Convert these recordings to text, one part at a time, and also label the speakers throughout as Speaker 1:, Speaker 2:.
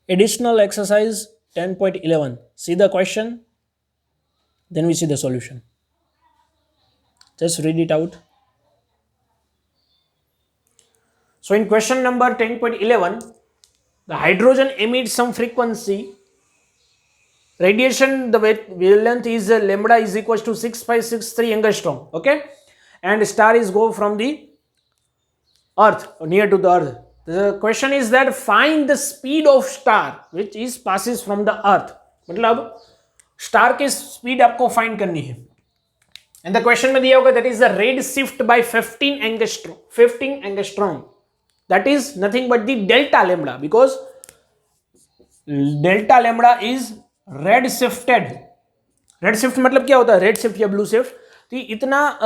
Speaker 1: Additional exercise 10.11. See the question, then we see the solution. Just read it out. So in question number 10.11, the hydrogen emits some frequency. Radiation, the wavelength is lambda is equals to 6563 angstrom. Okay, and star is go from the earth, near to the earth. The question is that find the speed of star which is passes from the earth. मतलब star की speed आपको find करनी है. And the question में दिया होगा that is the red shift by 15 angstrom. That is nothing but the delta lambda, because delta lambda is red shifted. Red shift मतलब क्या होता है? रेड शिफ्ट या ब्लू शिफ्ट. तो इतना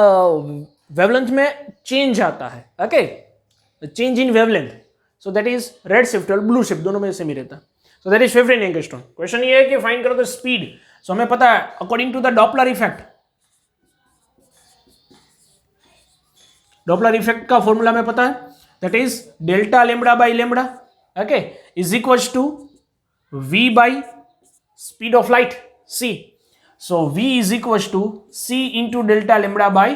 Speaker 1: वेवलेंथ में चेंज आता है. Okay, change in wavelength. So that is red shift और ब्लू शिफ्ट दोनों में सेम ही रहता है. सो दैट इज 15 एंगस्ट्रॉम. क्वेश्चन ये है कि फाइंड करो द स्पीड. सो हमें पता है according to the Doppler effect. Doppler effect का फॉर्मूला हमें पता है, that is delta lambda by lambda, okay, is equals to v by speed of light c. So v is equals to c into delta lambda by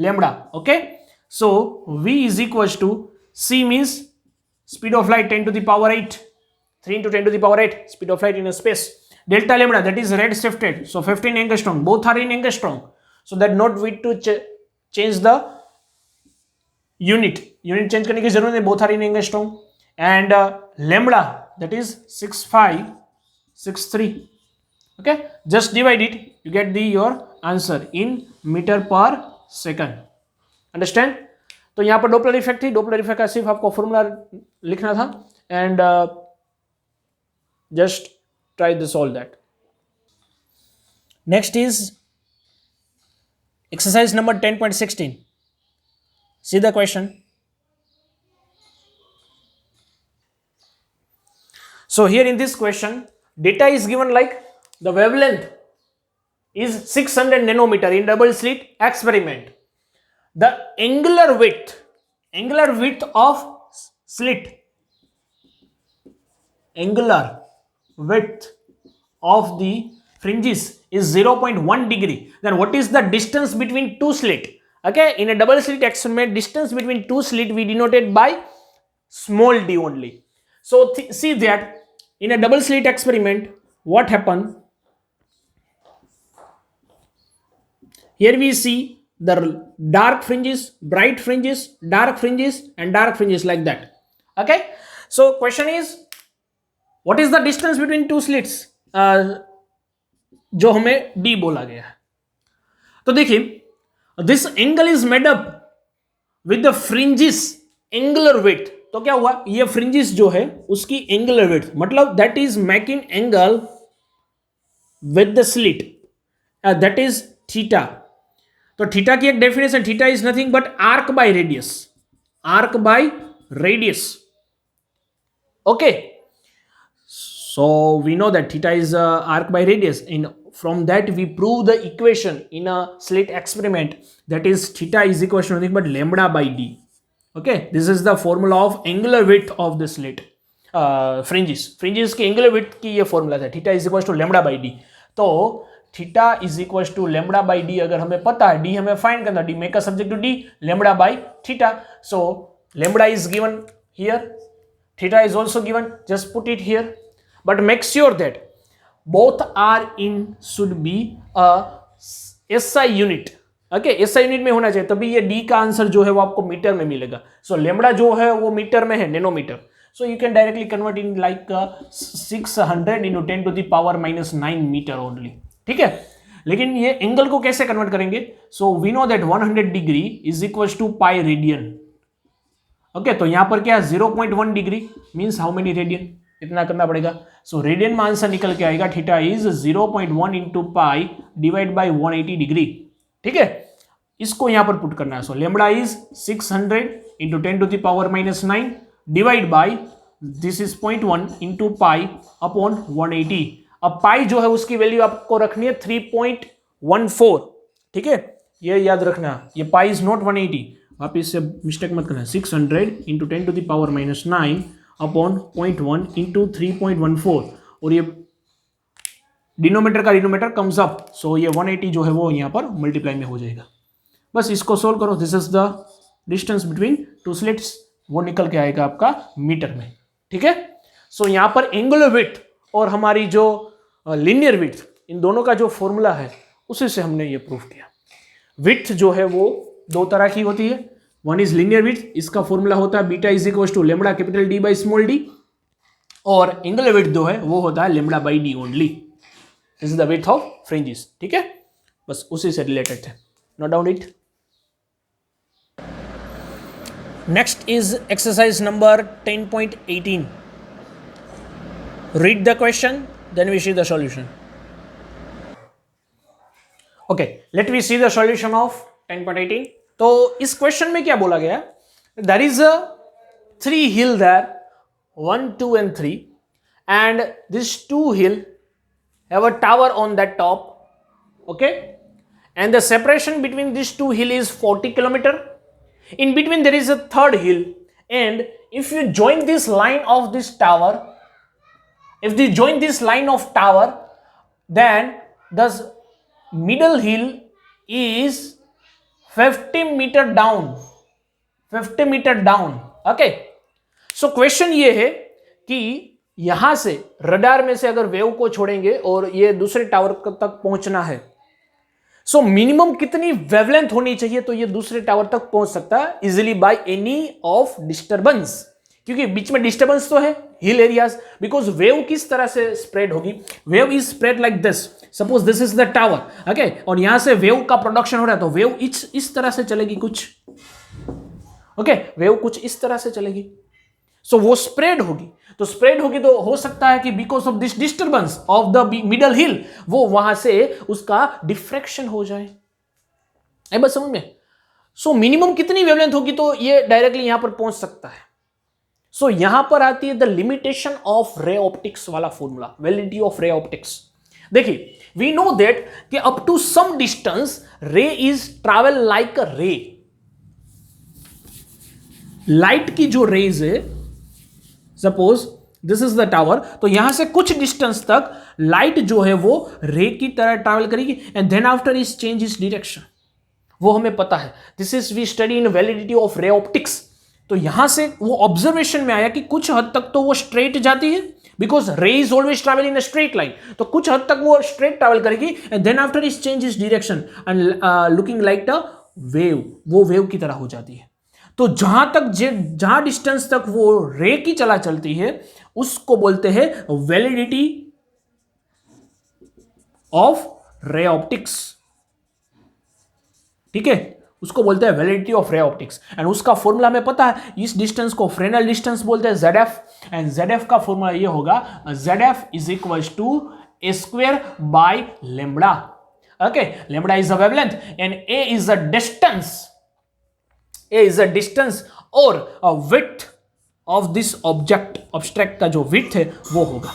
Speaker 1: lambda. Okay, so v is equals to c means speed of light 10 to the power 8, 3 into 10 to the power 8 speed of light in a space. Delta lambda, that is red shifted, so 15 angstrom, both are in angstrom, so that not need to change the unit change करने की जरूरत नहीं, both are in angstrom. And lambda, that is 6563. Okay, just divide it, you get your answer in meter per second. Understand? तो यहां पर Doppler effect थी. Doppler effect का सिर्फ आपको फॉर्मूला लिखना था and just try to solve that. Next is exercise number 10.16. See the question. So here in this question, data is given like the wavelength is 600 nanometer in double slit experiment. The angular width of slit, angular width of the fringes is 0.1 degree. Then what is the distance between two slit? Okay, in a double slit experiment, distance between two slit we denoted by small d only. So see that in a double slit experiment, what happened? Here we see the dark fringes, bright fringes, dark fringes and dark fringes like that. Okay, so question is what is the distance between two slits जो हमें d बोला गया है. तो देखिए this angle is made up with the fringes angular width. तो क्या हुआ, ये फ्रिंजेस जो है उसकी एंगुलर विड्थ, मतलब that is making angle with the slit, that is theta. तो थीटा की एक definition, theta is nothing but arc by radius, arc by radius. Okay, so we know that theta is arc by radius. In from that we prove the equation in a slit experiment, that is theta is equal to nothing but lambda by d. Okay, this is the formula of angular width of the slit fringes की angular width की ये formula था, theta is equal to lambda by d. तो theta is equal to lambda by d अगर हमें पता है, d हमें find करना, d make a subject to d, lambda by theta. So lambda is given here, theta is also given, just put it here, but make sure that both are in should be a SI unit. Okay, SI unit में होना चाहिए, तभी ये D का answer जो है वो आपको मीटर में मिलेगा. सो लेमड़ा जो है वो मीटर में है, nanometre. So you can directly convert in like 600 into 10 to the power -9 metre only. ठीक है, लेकिन ये एंगल को कैसे कन्वर्ट करेंगे? So we know that 100 degree is equal to pi radian. Okay, तो यहां पर क्या 0.1 degree means how many radian, इतना करना पड़ेगा. सो रेडियन में आंसर निकल के आएगा theta is 0.1 into pi divide by 180 degree. ठीक है, इसको यहां पर पुट करना है. So lambda is 600 into 10 to the power -9 divide by this is 0.1 into pi upon 180. अब पाई जो है उसकी वैल्यू आपको रखनी है 3.14. ठीक है, ये याद रखना, ये पाई इज नॉट 180, आप इससे मिस्टेक मत करना. 600 into 10 to the power -9 upon 0.1 into 3.14 और ये डिनोमीटर का डिनोमीटर कम्स अप, सो ये 180 जो है वो यहाँ पर मल्टीप्लाई में हो जाएगा। बस इसको सोल्व करो, this is the distance between two slits, वो निकल के आएगा आपका मीटर में। ठीक है, सो यहाँ पर एंगुलर विड्थ और हमारी जो लीनियर विड्थ, इन दोनों का जो फॉर्मूला है उसी से हमने ये प्रूव किया। विड्थ जो है वो दो तरह की होती है, वन इज लीनियर विड्थ, इसका फॉर्मूला होता है beta is equal to lambda capital D by small D, और एंगुलर विड्थ जो है वो होता है lambda by D only, this is the width of fringes. ठीक है, बस उसी से रिलेटेड है, note down it. Next is exercise number 10.18. read the question, then we see the solution. Okay, let me see the solution of 10.18. तो इस question में क्या बोला गया, there is a 3 hill there, 1, 2 and 3, and these 2 hill have a tower on that top. Okay, and the separation between these 2 hill is 40 kilometer. In between there is a third hill, and if you join this line of this tower, if they join this line of tower, then the middle hill is 50 meter down, 50 meter down. Okay, so question ये है कि यहां से radar में से अगर wave को छोड़ेंगे और ये दूसरे टावर तक पहुंचना है, सो मिनिमम कितनी वेवलेंथ होनी चाहिए, तो ये दूसरे टावर तक पहुंच सकता है easily by any of disturbance, क्योंकि बीच में डिस्टर्बेंस तो है, हिल एरियाज, बिकॉज वेव किस तरह से स्प्रेड होगी, wave is spread like this, suppose this is the tower, okay, और यहां से वेव का प्रोडक्शन हो रहा है, तो वेव इस तरह से चलेगी कुछ, ओके, वेव कुछ इस तरह से चलेगी, सो वो स्प्रेड होगी, तो स्प्रेड होगी तो हो सकता है कि because of this disturbance of the middle hill वो वहां से उसका डिफ्रैक्शन हो जाए, आई बात समझ में। सो मिनिमम कितनी वेवलेंथ होगी तो ये डायरेक्टली यहां पर पहुंच सकता है। सो यहां पर आती है the limitation of ray optics वाला formula, validity of ray optics. देखिए, वी नो दैट कि up to some distance ray is travel like a ray, light की जो रेज है, suppose this is the tower, तो यहां से कुछ डिस्टेंस तक लाइट जो है वो रे की तरह ट्रैवल करेगी, and then after is change is direction, वो हमें पता है, this is we study in validity of ray optics. तो यहां से वो ऑब्जर्वेशन में आया कि कुछ हद तक तो वो स्ट्रेट जाती है, because ray is always travel in a straight line, तो कुछ हद तक वो स्ट्रेट ट्रैवल करेगी, and then after is change is direction and looking like a wave, वो वेव की तरह हो जाती है। तो जहां डिस्टेंस तक वो रे की चलती है उसको बोलते हैं वैलिडिटी ऑफ रे ऑप्टिक्स, ठीक है, उसको बोलते हैं validity of ray optics. And उसका फॉर्मूला हमें पता है, इस डिस्टेंस को फ्रेनेल डिस्टेंस बोलते हैं ZF, एंड ZF का फॉर्मूला ये होगा ZF is equal to a square by lambda. Okay, lambda is the wavelength and A is the distance, A is the distance और width of this object, object का जो width है वो होगा,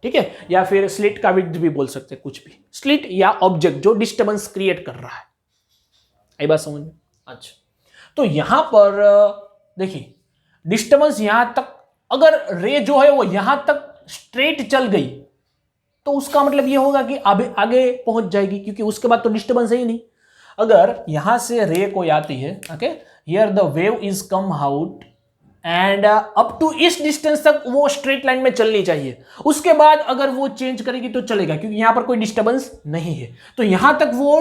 Speaker 1: ठीक है, या फिर स्लिट का width भी बोल सकते हैं, कुछ भी, स्लिट या ऑब्जेक्ट जो डिस्टर्बेंस क्रिएट कर रहा है, आई बात समझ में। अच्छा, तो यहां पर देखिए डिस्टर्बेंस यहां तक, अगर रे जो है वो यहां तक स्ट्रेट चल गई तो उसका मतलब ये होगा कि आगे पहुंच जाएगी, क्योंकि उसके बाद तो डिस्टर्बेंस है ही नहीं। अगर यहां से रे कोई आती है, okay, here the wave is come out and up to इस डिस्टेंस तक वो स्ट्रेट लाइन में चलनी चाहिए, उसके बाद अगर वो चेंज करेगी तो चलेगा, क्योंकि यहां पर कोई डिस्टर्बेंस नहीं है, तो यहां तक वो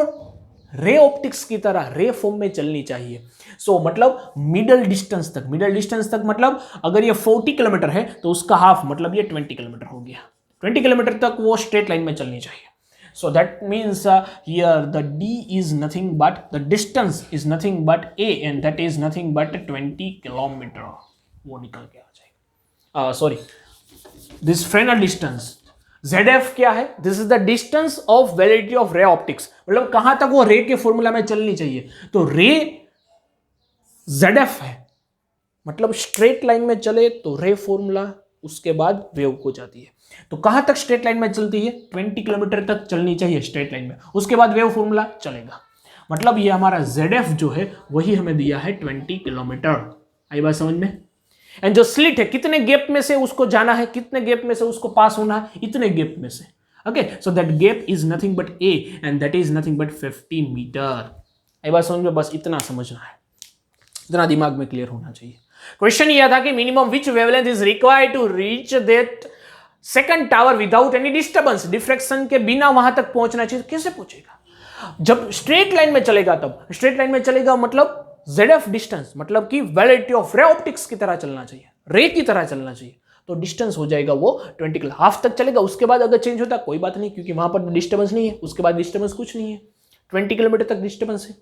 Speaker 1: रे ऑप्टिक्स की तरह रे फॉर्म में चलनी चाहिए। सो मतलब मिडल डिस्टेंस तक मतलब अगर ये 40 किलोमीटर है तो उसका हाफ मतलब ये 20 किलोमीटर हो गया, 20 किलोमीटर तक वो स्ट्रेट लाइन में चलनी चाहिए। So that means here the D is nothing but, the distance is nothing but A, and that is nothing but 20 kilometer, वो निकल के आ जाएगा। Sorry, this Fresnel distance ZF क्या है, this is the distance of validity of ray optics, मतलब कहां तक वो रे के फॉर्मूला में चलनी चाहिए, तो रे ZF है, मतलब स्ट्रेट लाइन में चले तो रे फॉर्मूला, उसके बाद वेव हो जाती है, तो कहां तक स्ट्रेट लाइन में चलती है, 20 किलोमीटर तक चलनी चाहिए स्ट्रेट लाइन में, उसके बाद वेव फॉर्मूला चलेगा, मतलब ये हमारा ZF जो है वही हमें दिया है 20 किलोमीटर, आई बात समझ में। एंड जो स्लिट है कितने गैप में से उसको जाना है, कितने गैप में से उसको पास होना है, इतने गैप में से. Okay, so that gap is nothing but A and that is nothing but 50 metre. ये बात समझ में, बस इतना समझना है, इतना दिमाग में क्लियर होना चाहिए. क्वेश्चन यह था कि minimum which wavelength is required to reach that second tower without any disturbance. Diffraction के बिना वहां तक पहुंचना चाहिए. कैसे पहुंचेगा? जब स्ट्रेट लाइन में चलेगा, तब स्ट्रेट लाइन में चलेगा मतलब ZF डिस्टेंस, मतलब कि वेलोसिटी ऑफ रे ऑप्टिक्स की तरह चलना चाहिए, रे की तरह चलना चाहिए. तो डिस्टेंस हो जाएगा वो 20 किलोमीटर, हाफ तक चलेगा. उसके बाद अगर चेंज होता कोई बात नहीं, क्योंकि वहां पर डिस्टर्बेंस नहीं है. उसके बाद डिस्टर्बेंस कुछ नहीं है, 20 किलोमीटर तक डिस्टर्बेंस है.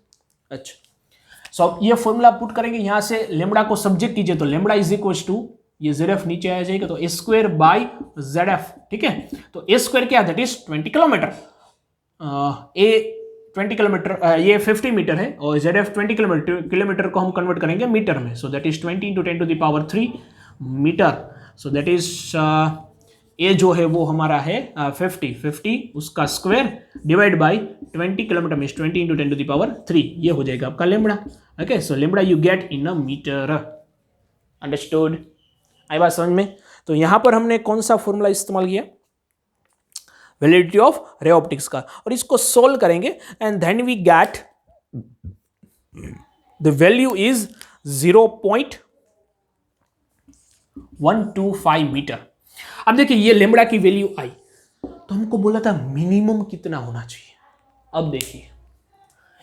Speaker 1: अच्छा, सो अब ये फॉर्मूला पुट करेंगे. यहां से लेमड़ा को सब्जेक्ट कीजिए तो लेमड़ा इज इक्वल टू, ये ZF नीचे आ जाएगा तो ए स्क्वायर बाई ZF. ठीक है, तो ए स्क्वायर क्या, that is 20 kilometre. A 20 kilometre, ये 50 मीटर है और ZF 20 किलोमीटर को हम कन्वर्ट करेंगे मीटर में. So that is 20 into 10 to the power 3 meter. So that is a जो है वो हमारा है 50 उसका square divide by 20 kilometer means 20 into 10 to the power 3. ये हो जाएगा आपका lambda. Okay, so lambda you get in a meter. Understood? आई बात समझ में? तो यहां पर हमने कौन सा फॉर्मूला इस्तेमाल किया, वैलिडिटी ऑफ रे ऑप्टिक्स का, और इसको सोल्व करेंगे and then we get the value is 0.125 metre. अब देखिए ये लेमड़ा की वैल्यू आई तो हमको बोला था मिनिमम कितना होना चाहिए. अब देखिए,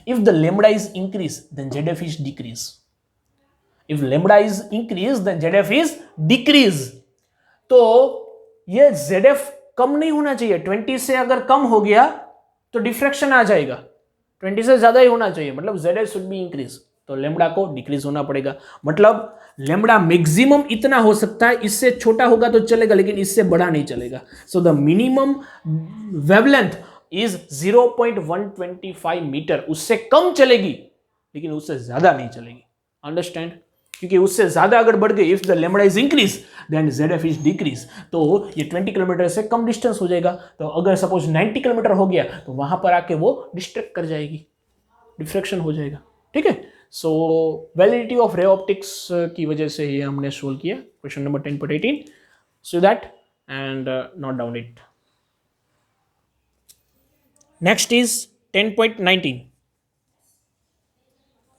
Speaker 1: if the lambda is increase then ZF is decrease. If lambda is increase then ZF is decrease. तो ये ZF कम नहीं होना चाहिए. 20 से अगर कम हो गया तो डिफ्रैक्शन आ जाएगा. 20 से ज्यादा ही होना चाहिए, मतलब ZF शुड बी इंक्रीज. तो लेमड़ा को डिक्रीज होना पड़ेगा. मतलब लेमड़ा मैक्सिमम इतना हो सकता है, इससे छोटा होगा तो चलेगा लेकिन इससे बड़ा नहीं चलेगा. So the minimum wavelength is 0.125 metre. उससे कम चलेगी लेकिन उससे ज्यादा नहीं चलेगी. अंडरस्टैंड? क्योंकि उससे ज्यादा अगर बढ़ गई, if the lambda is increase then ZF is decrease. तो ये 20 किलोमीटर से कम डिस्टेंस हो जाएगा. तो अगर सपोज 90 किलोमीटर हो गया तो वहां पर आके वो डिस्ट्रैक्ट कर जाएगी, डिफ्रैक्शन हो जाएगा. ठीक है, सो वैलिडिटी ऑफ रे ऑप्टिक्स की वजह से ये हमने सोल्व किया question number 10.18. So that and note down it. Next is 10.19.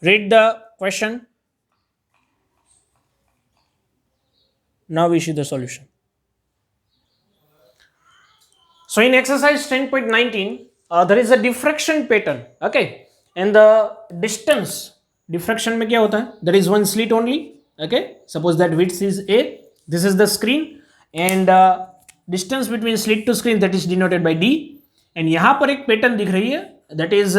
Speaker 1: Read the question. Now we see the solution. So in exercise 10.19, there is a diffraction pattern. Okay, and the distance diffraction में क्या होता है? There is one slit only. Okay, suppose that width is A. This is the screen, and distance between slit to screen that is denoted by D. And यहाँ पर एक pattern दिख रही है, that is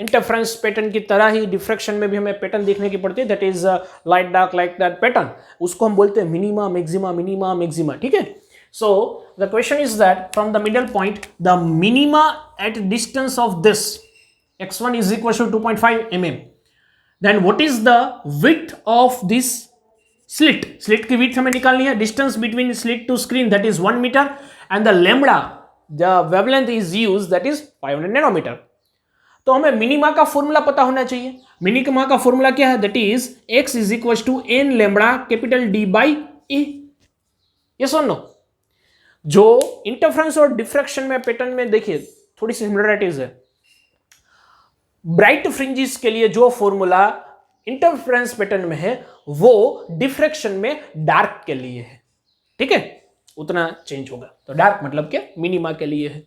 Speaker 1: इंटरफ्रेंस पैटर्न की तरह ही diffraction में भी हमें पैटर्न देखने की पड़ती है. That is light dark like that pattern. उसको हम बोलते हैं मिनिमा मैक्सिमा, मिनिमा मैक्सिमा. ठीक है, so the question is that from the middle point the minima at distance of this x1 is equal to 2.5 mm. Then what is the width of this slit. Slit की width हमें निकालनी है. Distance between slit to screen that is 1 metre and the lambda the wavelength is used that is 500 nanometre. तो हमें minima का formula पता होना चाहिए. मिनिमा का फॉर्मूला क्या है? That is x is equal to n lambda capital D by A. Yes और नो? जो इंटरफ्रेंस और डिफ्रैक्शन में पैटर्न में देखिए थोड़ी सी सिमिलरिटीज है. ब्राइट फ्रिंजिस के लिए जो फॉर्मूला इंटरफ्रेंस पैटर्न में है वो डिफ्रैक्शन में डार्क के लिए है. ठीक है, उतना चेंज होगा. तो डार्क मतलब क्या? मिनिमा के लिए है.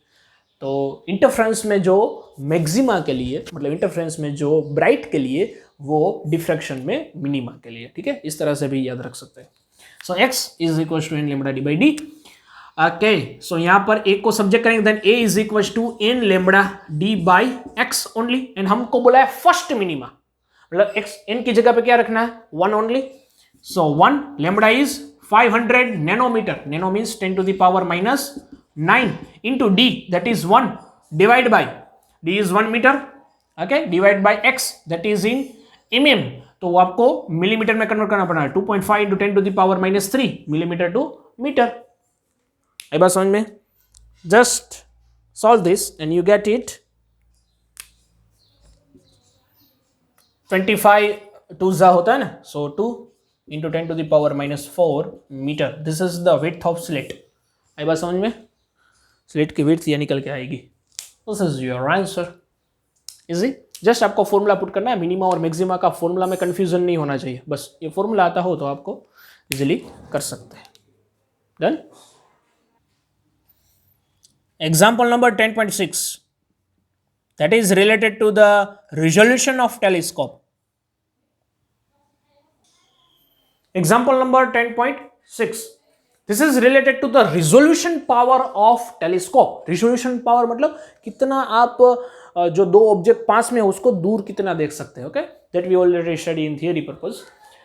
Speaker 1: तो इंटरफ्रेंस में जो मैक्सिमा के लिए, मतलब इंटरफ्रेंस में जो ब्राइट के लिए, वो डिफ्रैक्शन में मिनिमा के लिए. ठीक है, इस तरह से भी याद रख सकते हैं. So x is equal to n lambda D by D. Okay, so यहां पर एक को सब्जेक्ट करेंगे then a is equal to n lambda D by x only. And हमको बोला है फर्स्ट मिनिमा, मतलब x n की जगह पे क्या रखना है? 1 only. So 1 lambda is 500 nanometre. Nano means 10 to the power minus 9 into D that is 1 divide by D is 1 meter. Okay, divide by x that is in mm. तो वो आपको मिलीमीटर में कन्वर्ट करना पड़ना है. 2.5 into 10 to the power minus 3 millimeter to meter. आई बात समझ में? Just solve this and you get it. 25 2 जा होता है ना, so 2 into 10 to the power -4 meter. This is the width of slit. आई बात समझ में? स्लिट की विड्थ ये निकल के आएगी। This is your answer. Easy. Just आपको फॉर्मूला पुट करना है, मिनिमा और मैक्सिमा का फॉर्मूला में कंफ्यूजन नहीं होना चाहिए, बस ये फॉर्मूला आता हो तो आपको इजीली कर सकते हैं। Done. Example number 10.6 that is related to the resolution of telescope. Example number 10.6, this is related to the resolution power of telescope. resolution power मतलब कितना आप जो दो ऑब्जेक्ट पास में है उसको दूर कितना देख सकते हैं। Okay, that we already study in theory purpose.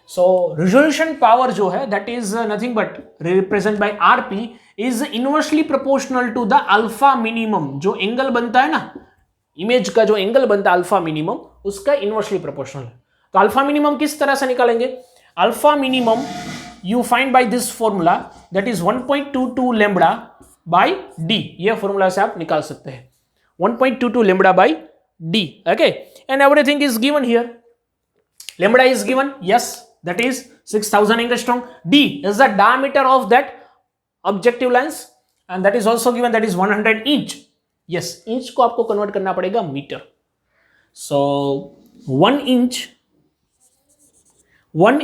Speaker 1: So resolution power जो है that is nothing but represent by RP is inversely proportional to the alpha minimum. जो एंगल बनता है ना, इमेज का जो एंगल बनता है अल्फा मिनिमम, उसका इनवर्सली प्रोपोर्शनल है। तो अल्फा मिनिमम किस तरह से निकालेंगे? Alpha minimum you find by this formula that is 1.22 lambda by D. ये फॉर्मूला से आप निकाल सकते हैं 1.22 lambda by d. Okay, and everything is given here. Lambda is given, yes, that is 6000 angstrom. D is the diameter of that objective lens, and that is also given, that is 100 inch. Yes, inch को आपको convert करना पड़ेगा metre. So 1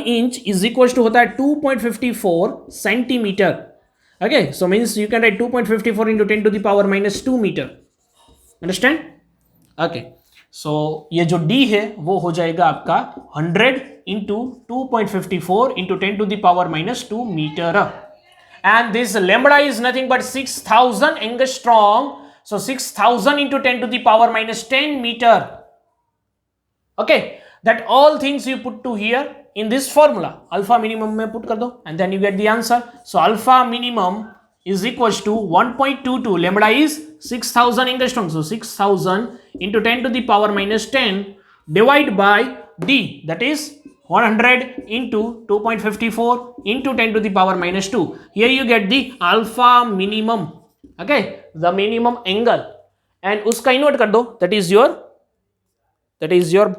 Speaker 1: inch is equals to होता है 2.54 centimetre. Okay, so means you can write 2.54 into 10 to the power -2 meter. Understand? Okay, so ये जो d है वो हो जाएगा आपका 100 into 2.54 into 10 to the power -2 meter. And this lambda is nothing but 6000 angstrom. So 6000 into 10 to the power -10 meter. Okay, that all things you put to here in this formula. Alpha minimum में put कर दो and then you get the answer. So alpha minimum is equals to 1.22, lambda is 6000 angstrom, so 6000 into 10 to the power -10 divide by d, that is 100 into 2.54 into 10 to the power -2. Here you get the alpha minimum, okay, the minimum angle, and उसका invert कर दो, that is your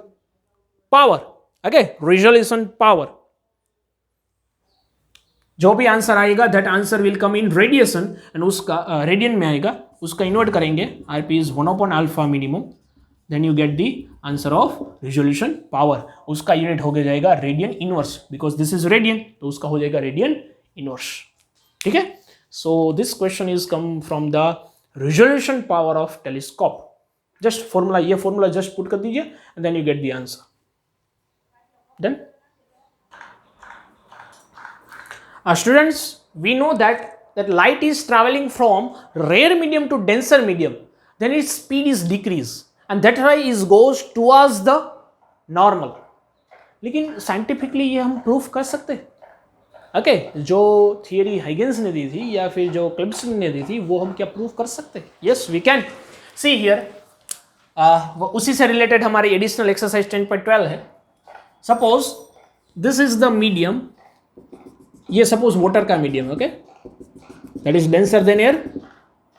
Speaker 1: power, okay, resolution power. जो भी answer आएगा that answer will come in radiation, and उसका radian में आएगा, उसका इन्वर्ट करेंगे, आरपी इज 1/अल्फा minimum, then you get the answer of resolution power. उसका यूनिट हो जाएगा radian inverse, because this is radian, तो उसका हो जाएगा रेडियन इनवर्स। ठीक है, so this question is come from the resolution power of telescope. Just formula, ये फॉर्मूला जस्ट पुट कर दीजिए and then you get the answer. Done. Students, we know that light is traveling from rare medium to denser medium, then its speed is decreased, and that why it goes towards the normal. लेकिन scientifically ये हम proof कर सकते हैं। Okay, जो theory Huygens ने दी थी या फिर जो क्लिप्सन ने दी थी वो हम क्या प्रूफ कर सकते हैं? Yes, we can. See here, उसी से रिलेटेड हमारी एडिशनल एक्सरसाइज 10.12 है। Suppose this is the medium, ये सपोज वाटर का medium, okay, that is denser than air,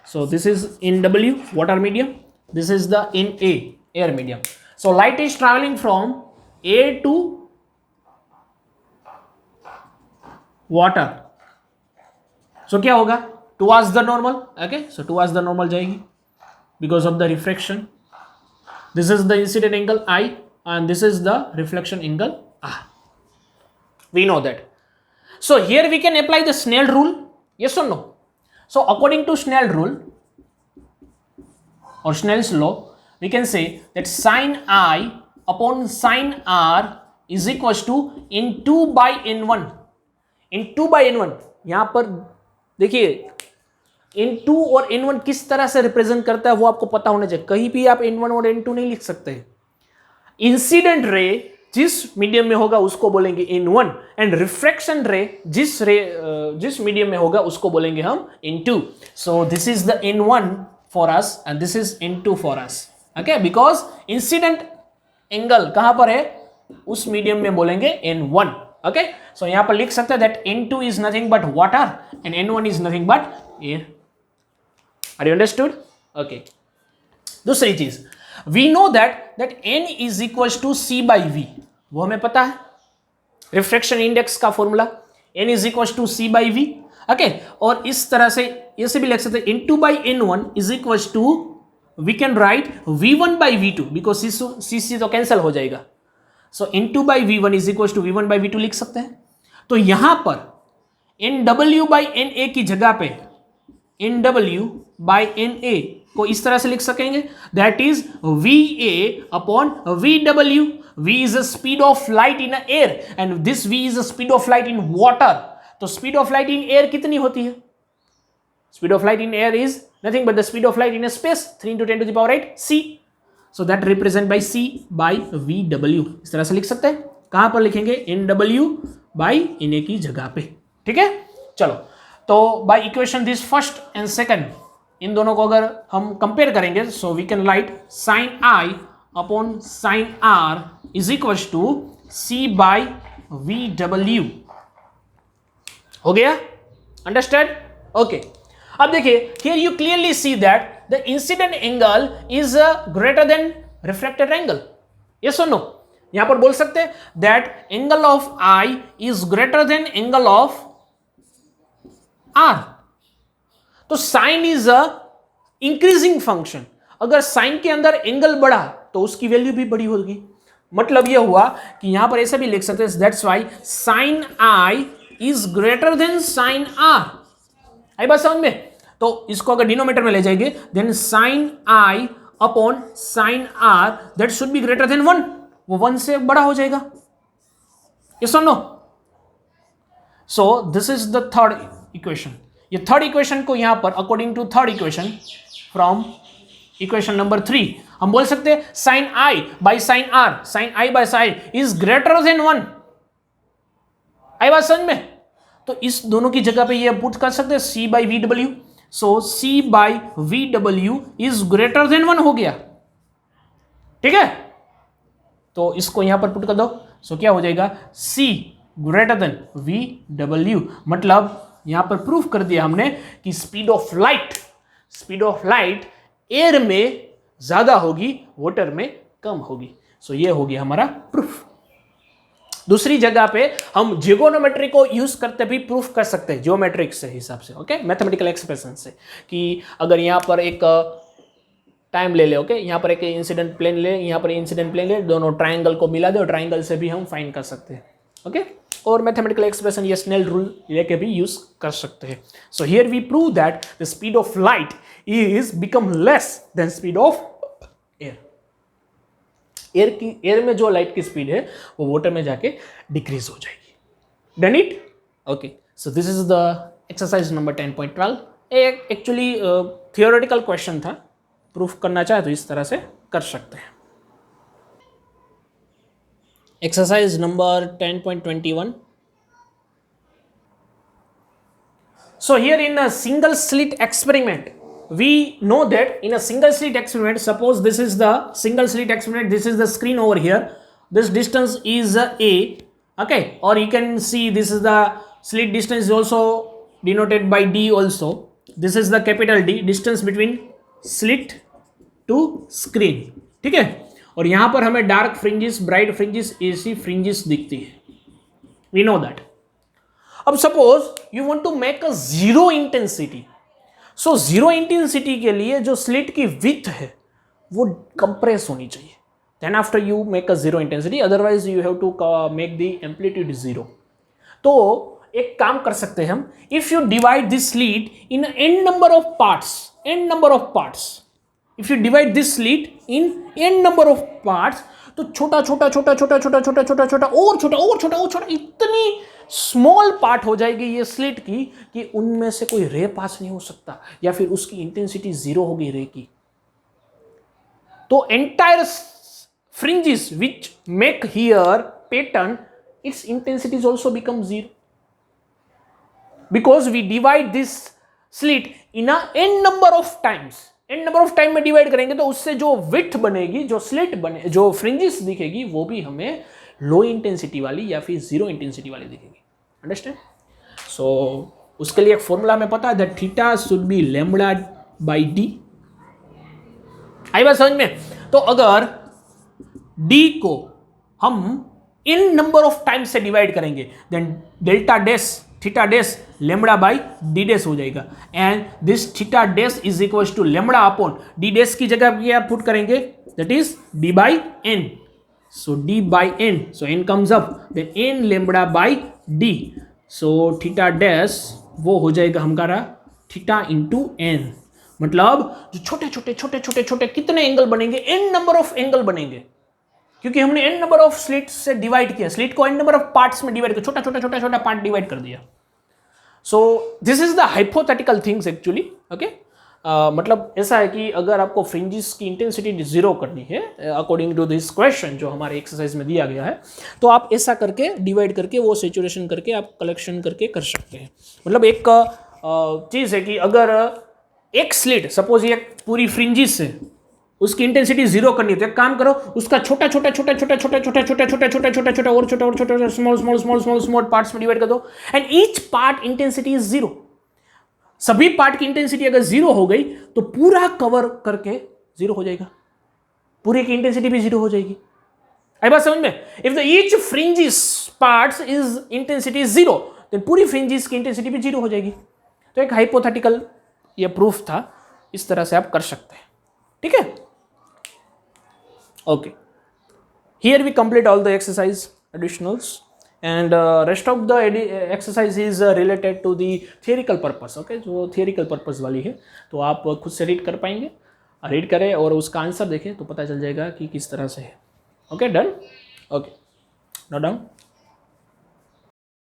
Speaker 1: so this is in W water medium, this is the in A air medium. So light is travelling from A to water, so क्या होगा? Towards the normal, okay, so towards the normal जाएगी because of the refraction. This is the incident angle i and this is the reflection angle r. We know that. So here we can apply the Snell rule, yes or no? So according to Snell rule or Snell's law, we can say that sin I upon sin R is equals to n2 by n1. n2 by n1, यहाँ पर देखिए n2 और n1 किस तरह से represent करता है वो आपको पता होना चाहिए। कहीं भी आप n1 और n2 नहीं लिख सकते। इंसिडेंट रे जिस मीडियम में होगा उसको बोलेंगे n1, एंड रिफ्रैक्शन रे जिस मीडियम में होगा उसको बोलेंगे हम n2. So this is the n1 for us and this is n2 for us, okay, because incident angle कहां पर है? उस मीडियम में बोलेंगे n1, ओके. सो यहां पर लिख सकते हैं that n2 is nothing but water and n1 is nothing but air. Are you understood? Okay. दूसरी चीज, we know that n is equal to c by v, वो हमें पता है, रिफ्रैक्शन इंडेक्स का formula n is equal to c by v, okay. और इस तरह से ऐसे भी लिख सकते हैं n2 by n1 is equal to, we can write v1 by v2 because C तो कैंसिल हो जाएगा, so n2 by v1 is equal to v1 by v2 लिख सकते हैं। तो यहां पर nw बाई na की जगह पे nw बाई na को इस तरह से लिख सकेंगे, that is va upon vw। v is the speed of light in air and this v is the speed of light in water। तो speed of light in air कितनी होती है? Speed of light in air is nothing but the speed of light in a space, 3 into 10 to the power 8 c। So that represent by c by vw। इस तरह से लिख सकते हैं। कहां पर लिखेंगे? nw by na की जगह पे, ठीक है। चलो, तो by equation this first and second, इन दोनों को अगर हम कंपेयर करेंगे, so we can write sin I upon sin r is equal to c by vw। हो गया? अंडरस्टैंड? ओके। अब देखिए, here you clearly see that the incident angle is greater than refracted angle. Yes और no? यहां पर बोल सकते हैं that angle of I is greater than angle of R. तो sine is a increasing function. अगर साइन के अंदर एंगल बढ़ा तो उसकी वैल्यू भी बड़ी होगी। मतलब यह हुआ कि यहां पर ऐसे भी लिख सकते हैं, that's why sine I is greater than sine R. आई बात समझ में? तो इसको अगर डिनोमिनेटर में ले जाएंगे, then sine i upon sine r that should be greater than 1, वो 1 से बड़ा हो जाएगा। यस और no? So this is the third equation. ये थर्ड इक्वेशन को यहां पर according to third equation from equation number 3 हम बोल सकते हैं sine i by sine r, sine i by sine is greater than 1। आई बात समझ में? तो इस दोनों की जगह पे ये पुट कर सकते हैं c by V W. So c by V W is greater than 1 हो गया, ठीक है। तो इसको यहां पर पुट कर दो, सो क्या हो जाएगा? c greater than V W. मतलब यहां पर प्रूफ कर दिया हमने कि स्पीड ऑफ लाइट एयर में ज्यादा होगी, वाटर में कम होगी। सो ये हो गया हमारा प्रूफ। दूसरी जगह पे हम जियोमेट्री को यूज करते भी प्रूफ कर सकते हैं, जियोमेट्रिक से हिसाब से, ओके, मैथमेटिकल एक्सप्रेशन से, कि अगर यहां पर एक टाइम ले ले, ओके, यहां पर एक इंसिडेंट प्लेन ले, यहां पर इंसिडेंट प्लेन ले, दोनों ट्राइंगल को मिला दे और ट्राइंगल से भी हम फाइंड कर सकते हैं, ओके। और मैथमेटिकल एक्सप्रेशन ये स्नेल रूल लेके भी यूज कर सकते हैं। So here we prove that the speed of light is become less than speed of air. Air में जो लाइट की स्पीड है वो वाटर में जाके डिक्रीज हो जाएगी। Done it? Okay, so this is the exercise number 10.12। Actually theoretical question था, प्रूफ करना चाहे तो इस तरह से कर सकते हैं। Exercise number 10.21. So here in a single slit experiment, we know that in a single slit experiment, suppose this is the single slit experiment, this is the screen over here, this distance is a, okay, or you can see this is the slit distance is also denoted by d also. This is the capital D, distance between slit to screen, ठीक है। और यहां पर हमें dark fringes, bright fringes, ऐसी fringes दिखती है, we know that. अब suppose you want to make a zero intensity. So zero intensity के लिए जो स्लिट की विड्थ है वो कंप्रेस होनी चाहिए, then after you make a zero intensity, otherwise you have to make the amplitude zero. तो एक काम कर सकते हैं हम, if you divide this slit in n number of parts, if you divide this slit in n number of parts, तो छोटा छोटा छोटा छोटा छोटा छोटा छोटा छोटा और छोटा और छोटा और छोटा, इतनी स्मॉल पार्ट हो जाएगी ये स्लिट की कि उनमें से कोई रे पास नहीं हो सकता, या फिर उसकी इंटेंसिटी जीरो होगी रे की। तो entire fringes which make here pattern, its intensity also become zero, because we divide this slit in a n number of times। n number of time में डिवाइड करेंगे तो उससे जो विड्थ बनेगी, जो स्लिट बने, जो फ्रिंजेस दिखेगी, वो भी हमें लो इंटेंसिटी वाली या फिर जीरो इंटेंसिटी वाली दिखेगी। अंडरस्टैंड? सो उसके लिए एक फॉर्मूला में पता है, that theta should be lambda by D. आई बात समझ में? तो अगर डी को हम इन नंबर ऑफ टाइम्स से डिवाइड करेंगे, then delta dash theta dash lambda by D dash हो जाएगा, and this theta dash is equal to lambda upon D dash की जगह क्या पुट करेंगे, that is D by N. So d by n, so n comes up, then n lambda by d, so theta dash वो हो जाएगा हमारा theta into N. मतलब जो छोटे छोटे छोटे छोटे छोटे कितने एंगल बनेंगे, n नंबर ऑफ एंगल बनेंगे, क्योंकि हमने n नंबर ऑफ स्लिट से डिवाइड किया, स्लिट को n नंबर ऑफ पार्ट्स में डिवाइड किया, छोटा छोटा छोटा छोटा पार्ट डिवाइड कर दिया. सो this is the hypothetical things actually. Okay, मतलब ऐसा है कि अगर आपको फ्रिंजिस की इंटेंसिटी जीरो करनी है अकॉर्डिंग टू दिस क्वेश्चन जो हमारे एक्सरसाइज में दिया गया है, तो आप ऐसा करके डिवाइड करके वो सेचुरेशन करके आप कलेक्शन करके कर सकते हैं. मतलब एक चीज़ है कि अगर एक स्लिट सपोज ये पूरी फ्रिंजिस है, उसकी इंटेंसिटी जीरो करनी है, तो एक काम करो, उसका छोटा छोटा छोटा छोटा छोटा छोटा छोटा छोटा छोटा छोटा छोटा और छोटा और छोटा small small small small small parts में डिवाइड कर दो, and each part intensity is zero. सभी पार्ट की इंटेंसिटी अगर जीरो हो गई तो पूरा कवर करके जीरो हो जाएगा, पूरे की इंटेंसिटी भी जीरो हो जाएगी. आई बात समझ में? If the each fringes parts is intensity zero, then पूरी फ्रिंजिस की इंटेंसिटी भी जीरो हो जाएगी. तो एक हाइपोथेटिकल ये प्रूफ था, इस तरह से आप कर सकते हैं. ठीक है, okay. Here we complete all the exercise additionals, and rest of the exercise is related to the theoretical purpose. okay, जो theoretical purpose वाली है तो आप खुद से रीड कर पाएंगे, रीड करें और उसका आंसर देखें तो पता चल जाएगा कि किस तरह से है. Okay, done. Okay, note down.